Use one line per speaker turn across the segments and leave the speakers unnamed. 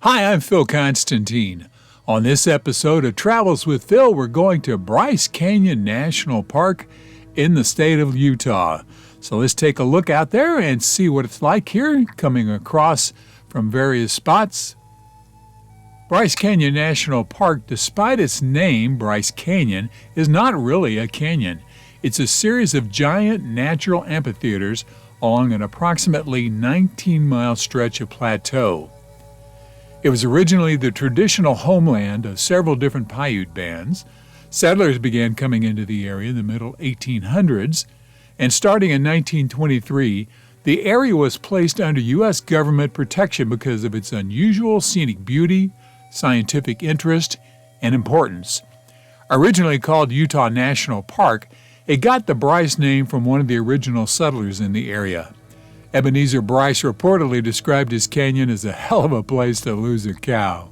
Hi, I'm Phil Constantine. On this episode of Travels with Phil, we're going to Bryce Canyon National Park in the state of Utah. So let's take a look out there and see what it's like here, coming across from various spots. Bryce Canyon National Park, despite its name, Bryce Canyon, is not really a canyon. It's a series of giant natural amphitheaters along an approximately 19-mile stretch of plateau. It was originally the traditional homeland of several different Paiute bands. Settlers began coming into the area in the middle 1800s, and starting in 1923, the area was placed under U.S. government protection because of its unusual scenic beauty, scientific interest, and importance. Originally called Utah National Park, it got the Bryce name from one of the original settlers in the area. Ebenezer Bryce reportedly described his canyon as a hell of a place to lose a cow.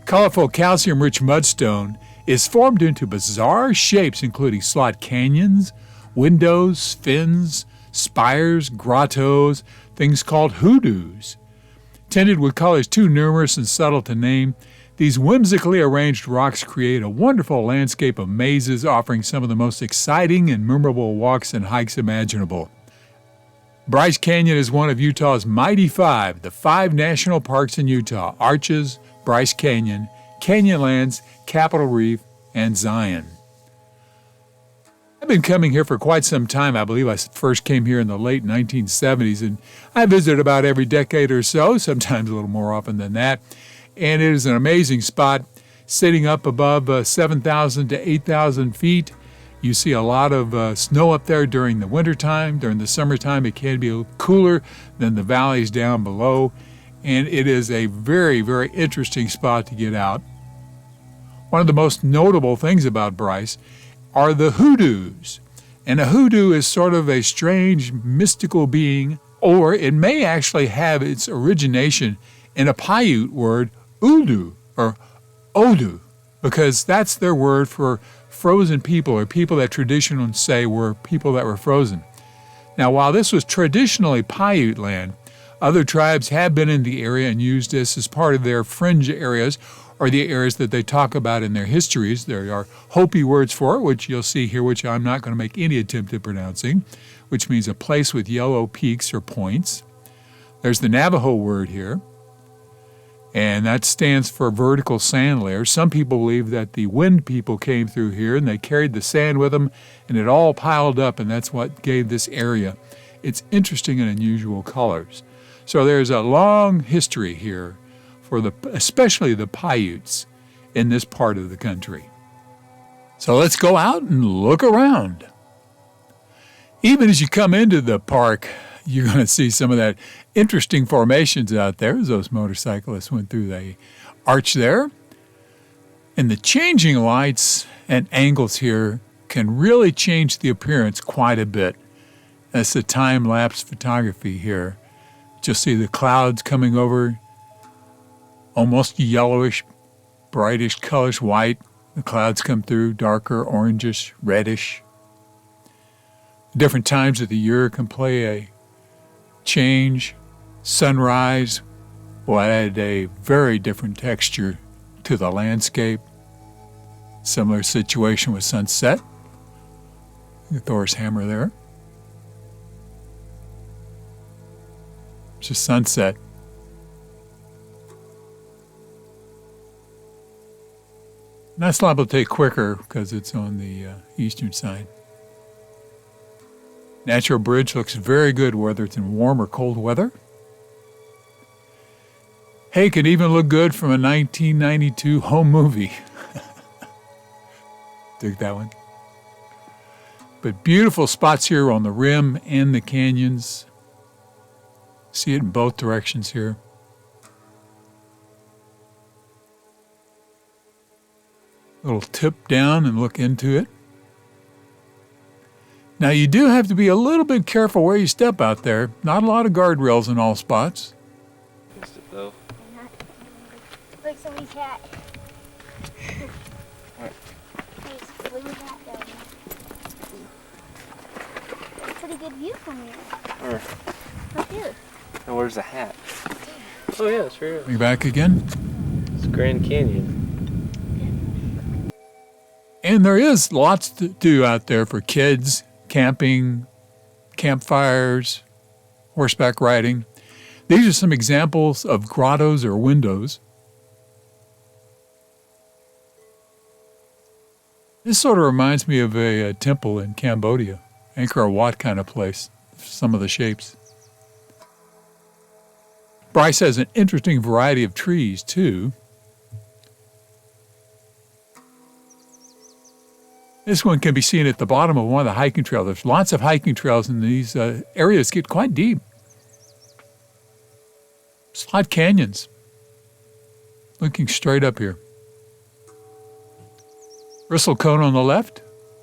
Colorful calcium-rich mudstone is formed into bizarre shapes including slot canyons, windows, fins, spires, grottos, things called hoodoos. Tinted with colors too numerous and subtle to name, these whimsically arranged rocks create a wonderful landscape of mazes offering some of the most exciting and memorable walks and hikes imaginable. Bryce Canyon is one of Utah's mighty five, the 5 national parks in Utah: Arches, Bryce Canyon, Canyonlands, Capitol Reef, and Zion. I've been coming here for quite some time. I believe I first came here in the late 1970s, and I visit about every decade or so, sometimes a little more often than that. And it is an amazing spot, sitting up above 7,000 to 8,000 feet. You see a lot of snow up there during the wintertime. During the summertime, it can be cooler than the valleys down below. And it is a very, very interesting spot to get out. One of the most notable things about Bryce are the hoodoos. And a hoodoo is sort of a strange, mystical being, or it may actually have its origination in a Paiute word, udu, or odu, because that's their word for frozen people, or people that traditionally say were people that were frozen. Now, while this was traditionally Paiute land, other tribes have been in the area and used this as part of their fringe areas, or the areas that they talk about in their histories. There are Hopi words for it, which you'll see here, which I'm not going to make any attempt at pronouncing, which means a place with yellow peaks or points. There's the Navajo word here, and that stands for vertical sand layers. Some people believe that the wind people came through here and they carried the sand with them and it all piled up, and that's what gave this area its interesting and unusual colors. So there's a long history here for especially the Paiutes in this part of the country. So let's go out and look around. Even as you come into the park, you're going to see some of that interesting formations out there as those motorcyclists went through the arch there. And the changing lights and angles here can really change the appearance quite a bit. That's the time-lapse photography here. You'll see the clouds coming over, almost yellowish, brightish colors, white. The clouds come through, darker, orangish, reddish. Different times of the year can play a change. Sunrise will add a very different texture to the landscape. Similar situation with sunset. The Thor's hammer there. It's a sunset. And that's liable to take quicker because it's on the eastern side. Natural Bridge looks very good whether it's in warm or cold weather. Hey, it could even look good from a 1992 home movie. Dig that one. But beautiful spots here on the rim and the canyons. See it in both directions here. A little tip down and look into it. Now, you do have to be a little bit careful where you step out there. Not a lot of guardrails in all spots.
Missed it though.
Look, somebody's hat.
What?
Hey, where was that going? Pretty good view from here.
Where?
Right there.
And where's the hat? Oh yeah, sure is.
Are you back again?
It's Grand Canyon.
And there is lots to do out there for kids, camping, campfires, horseback riding. These are some examples of grottos or windows. This sort of reminds me of a temple in Cambodia, Angkor Wat kind of place, some of the shapes. Bryce has an interesting variety of trees, too. This one can be seen at the bottom of one of the hiking trails. There's lots of hiking trails, and these areas get quite deep. Slot canyons. Looking straight up here. Bristlecone on the left,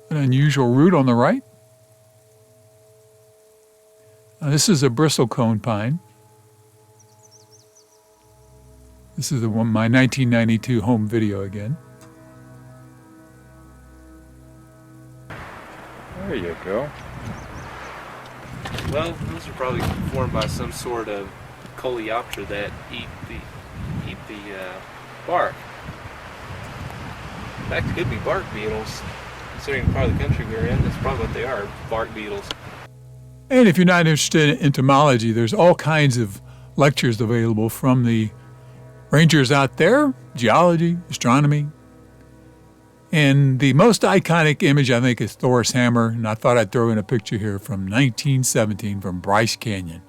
an unusual root on the right. This is a bristlecone pine. This is my 1992 home video again.
There you go. Well, those are probably formed by some sort of coleoptera that eat the bark. In fact, it could be bark beetles. Considering part of the country we're in, that's probably what they are, bark beetles.
And if you're not interested in entomology, there's all kinds of lectures available from the rangers out there, geology, astronomy. And the most iconic image, I think, is Thor's hammer, and I thought I'd throw in a picture here from 1917 from Bryce Canyon.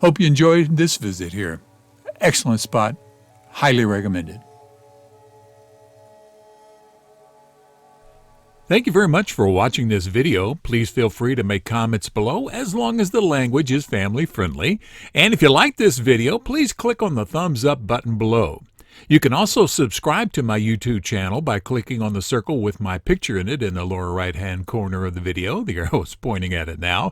Hope you enjoyed this visit here. Excellent spot. Highly recommended. Thank you very much for watching this video. Please feel free to make comments below as long as the language is family friendly. And if you like this video, please click on the thumbs up button below. You can also subscribe to my YouTube channel by clicking on the circle with my picture in it in the lower right-hand corner of the video. The arrow is pointing at it now.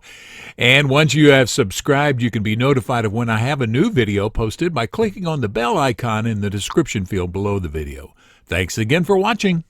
And once you have subscribed, you can be notified of when I have a new video posted by clicking on the bell icon in the description field below the video. Thanks again for watching.